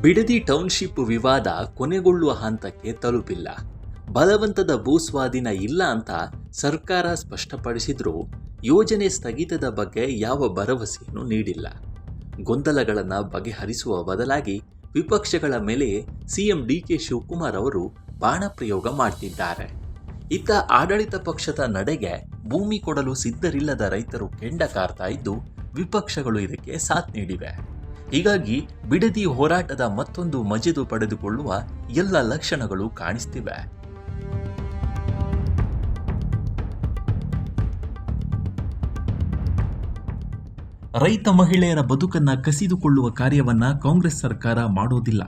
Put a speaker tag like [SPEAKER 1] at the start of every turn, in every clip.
[SPEAKER 1] Bidadi township ವಿವಾದ ಕೊನೆಗೊಳ್ಳುವ ಹಂತಕ್ಕೆ ತಲುಪಿಲ್ಲ. ಬಲವಂತದ ಭೂಸ್ವಾಧೀನ ಇಲ್ಲ ಅಂತ ಸರ್ಕಾರ ಸ್ಪಷ್ಟಪಡಿಸಿದ್ರೂ ಯೋಜನೆ ಸ್ಥಗಿತದ ಬಗ್ಗೆ ಯಾವ ಭರವಸೆಯನ್ನು ನೀಡಿಲ್ಲ. ಗೊಂದಲಗಳನ್ನು ಬಗೆಹರಿಸುವ ಬದಲಾಗಿ ವಿಪಕ್ಷಗಳ ಮೇಲೆ ಸಿಎಂ ಡಿಕೆ ಶಿವಕುಮಾರ್ ಅವರು ಬಾಣ ಪ್ರಯೋಗ ಮಾಡ್ತಿದ್ದಾರೆ. ಇತ್ತ ಆಡಳಿತ ಪಕ್ಷದ ನಡೆಗೆ ಭೂಮಿ ಕೊಡಲು ಸಿದ್ಧರಿಲ್ಲದ ರೈತರು ಕೆಂಡ ಕಾರ್ತಾ ಇದ್ದು ವಿಪಕ್ಷಗಳು ಇದಕ್ಕೆ ಸಾಥ್ ನೀಡಿವೆ. ಹೀಗಾಗಿ ಬಿಡದಿ ಹೋರಾಟದ ಮತ್ತೊಂದು ಮಜೆದು ಪಡೆದುಕೊಳ್ಳುವ ಎಲ್ಲ ಲಕ್ಷಣಗಳು ಕಾಣಿಸ್ತಿವೆ. ರೈತ ಮಹಿಳೆಯರ ಬದುಕನ್ನ ಕಸಿದುಕೊಳ್ಳುವ ಕಾರ್ಯವನ್ನ ಕಾಂಗ್ರೆಸ್ ಸರ್ಕಾರ ಮಾಡೋದಿಲ್ಲ.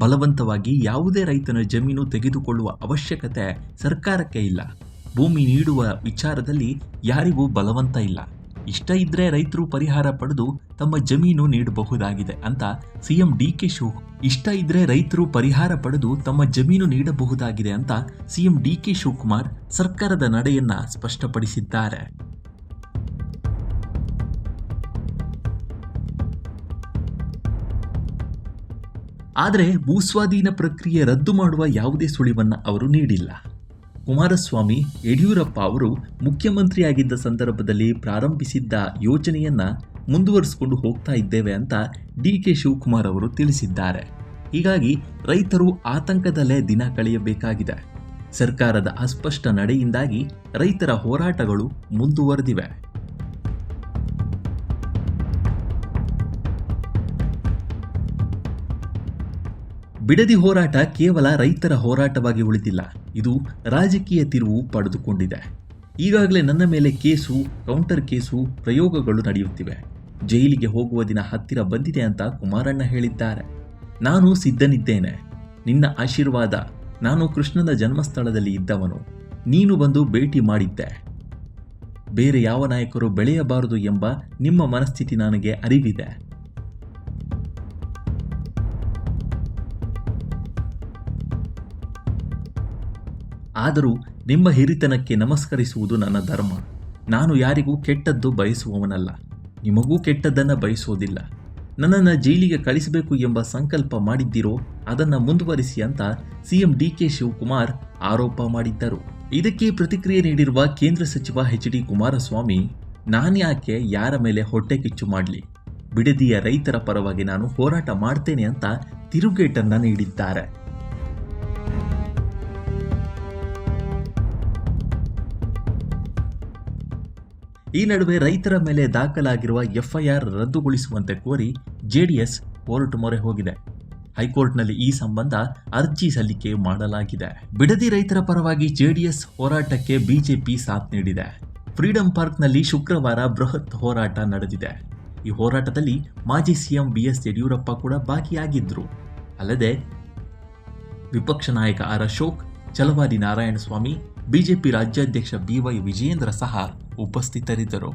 [SPEAKER 1] ಬಲವಂತವಾಗಿ ಯಾವುದೇ ರೈತನ ಜಮೀನು ತೆಗೆದುಕೊಳ್ಳುವ ಅವಶ್ಯಕತೆ ಸರ್ಕಾರಕ್ಕೆ ಇಲ್ಲ. ಭೂಮಿ ನೀಡುವ ವಿಚಾರದಲ್ಲಿ ಯಾರಿಗೂ ಬಲವಂತ ಇಲ್ಲ. ಇಷ್ಟ ಇದ್ರೆ ರೈತರು ಪರಿಹಾರ ಪಡೆದು ತಮ್ಮ ಜಮೀನು ನೀಡಬಹುದಾಗಿದೆ ಅಂತ ಸಿಎಂ ಡಿಕೆ ಶಿವಕುಮಾರ್ ಸರ್ಕಾರದ ನಡೆಯನ್ನ ಸ್ಪಷ್ಟಪಡಿಸಿದ್ದಾರೆ. ಆದರೆ ಭೂಸ್ವಾಧೀನ ಪ್ರಕ್ರಿಯೆ ರದ್ದು ಮಾಡುವ ಯಾವುದೇ ಸುಳಿವನ್ನ ಅವರು ನೀಡಿಲ್ಲ. ಕುಮಾರಸ್ವಾಮಿ, ಯಡಿಯೂರಪ್ಪ ಅವರು ಮುಖ್ಯಮಂತ್ರಿಯಾಗಿದ್ದ ಸಂದರ್ಭದಲ್ಲಿ ಪ್ರಾರಂಭಿಸಿದ್ದ ಯೋಜನೆಯನ್ನ ಮುಂದುವರಿಸಿಕೊಂಡು ಹೋಗ್ತಾ ಇದ್ದೇವೆ ಅಂತ ಡಿಕೆ ಶಿವಕುಮಾರ್ ಅವರು ತಿಳಿಸಿದ್ದಾರೆ. ಹೀಗಾಗಿ ರೈತರು ಆತಂಕದಲ್ಲೇ ದಿನ ಕಳೆಯಬೇಕಾಗಿದೆ. ಸರ್ಕಾರದ ಅಸ್ಪಷ್ಟ ನಡೆಯಿಂದಾಗಿ ರೈತರ ಹೋರಾಟಗಳು ಮುಂದುವರೆದಿವೆ. ಬಿಡದಿ ಹೋರಾಟ ಕೇವಲ ರೈತರ ಹೋರಾಟವಾಗಿ ಉಳಿದಿಲ್ಲ, ಇದು ರಾಜಕೀಯ ತಿರುವು ಪಡೆದುಕೊಂಡಿದೆ. ಈಗಾಗಲೇ ನನ್ನ ಮೇಲೆ ಕೇಸು, ಕೌಂಟರ್ ಕೇಸು, ಪ್ರಯೋಗಗಳು ನಡೆಯುತ್ತಿವೆ. ಜೈಲಿಗೆ ಹೋಗುವ ದಿನ ಹತ್ತಿರ ಬಂದಿದೆ ಅಂತ ಕುಮಾರಣ್ಣ ಹೇಳಿದ್ದಾರೆ. ನಾನು ಸಿದ್ಧನಿದ್ದೇನೆ. ನಿನ್ನ ಆಶೀರ್ವಾದ. ನಾನು ಕೃಷ್ಣನ ಜನ್ಮಸ್ಥಳದಲ್ಲಿ ಇದ್ದವನು. ನೀನು ಬಂದು ಭೇಟಿ ಮಾಡಿದ್ದೆ. ಬೇರೆ ಯಾವ ನಾಯಕರು ಬೆಳೆಯಬಾರದು ಎಂಬ ನಿಮ್ಮ ಮನಸ್ಥಿತಿ ನನಗೆ ಅರಿವಿದೆ. ಆದರೂ ನಿಮ್ಮ ಹಿರಿತನಕ್ಕೆ ನಮಸ್ಕರಿಸುವುದು ನನ್ನ ಧರ್ಮ. ನಾನು ಯಾರಿಗೂ ಕೆಟ್ಟದ್ದು ಬಯಸುವವನಲ್ಲ, ನಿಮಗೂ ಕೆಟ್ಟದ್ದನ್ನು ಬಯಸೋದಿಲ್ಲ. ನನ್ನನ್ನು ಜೈಲಿಗೆ ಕಳಿಸಬೇಕು ಎಂಬ ಸಂಕಲ್ಪ ಮಾಡಿದ್ದೀರೋ ಅದನ್ನು ಮುಂದುವರಿಸಿ ಅಂತ ಸಿಎಂ ಡಿಕೆ ಶಿವಕುಮಾರ್ ಆರೋಪ ಮಾಡಿದ್ದರು. ಇದಕ್ಕೆ ಪ್ರತಿಕ್ರಿಯೆ ನೀಡಿರುವ ಕೇಂದ್ರ ಸಚಿವ ಎಚ್.ಡಿ. ಕುಮಾರಸ್ವಾಮಿ, ನಾನ್ಯಾಕೆ ಯಾರ ಮೇಲೆ ಹೊಟ್ಟೆ ಕಿಚ್ಚು ಮಾಡಲಿ, ಬಿಡದಿಯ ರೈತರ ಪರವಾಗಿ ನಾನು ಹೋರಾಟ ಮಾಡ್ತೇನೆ ಅಂತ ತಿರುಗೇಟನ್ನ ನೀಡಿದ್ದಾರೆ. ಈ ನಡುವೆ ರೈತರ ಮೇಲೆ ದಾಖಲಾಗಿರುವ ಎಫ್ಐಆರ್ ರದ್ದುಗೊಳಿಸುವಂತೆ ಕೋರಿ ಜೆಡಿಎಸ್ ಕೋರ್ಟ್ ಮೊರೆ ಹೋಗಿದೆ. ಹೈಕೋರ್ಟ್ನಲ್ಲಿ ಈ ಸಂಬಂಧ ಅರ್ಜಿ ಸಲ್ಲಿಕೆ ಮಾಡಲಾಗಿದೆ. ಬಿಡದಿ ರೈತರ ಪರವಾಗಿ ಜೆಡಿಎಸ್ ಹೋರಾಟಕ್ಕೆ ಬಿಜೆಪಿ ಸಾಥ್ ನೀಡಿದೆ. ಫ್ರೀಡಂ ಪಾರ್ಕ್ನಲ್ಲಿ ಶುಕ್ರವಾರ ಬೃಹತ್ ಹೋರಾಟ ನಡೆದಿದೆ. ಈ ಹೋರಾಟದಲ್ಲಿ ಮಾಜಿ ಸಿಎಂ ಬಿಎಸ್ ಯಡಿಯೂರಪ್ಪ ಕೂಡ ಭಾಗಿಯಾಗಿದ್ದರು. ಅಲ್ಲದೆ ವಿಪಕ್ಷ ನಾಯಕ ಆರ್ ಅಶೋಕ್, ಛಲವಾದಿ ನಾರಾಯಣಸ್ವಾಮಿ, ಬಿಜೆಪಿ ರಾಜ್ಯಾಧ್ಯಕ್ಷ ಬಿವೈ ವಿಜಯೇಂದ್ರ ಸಹ ಉಪಸ್ಥಿತರಿದ್ದರು.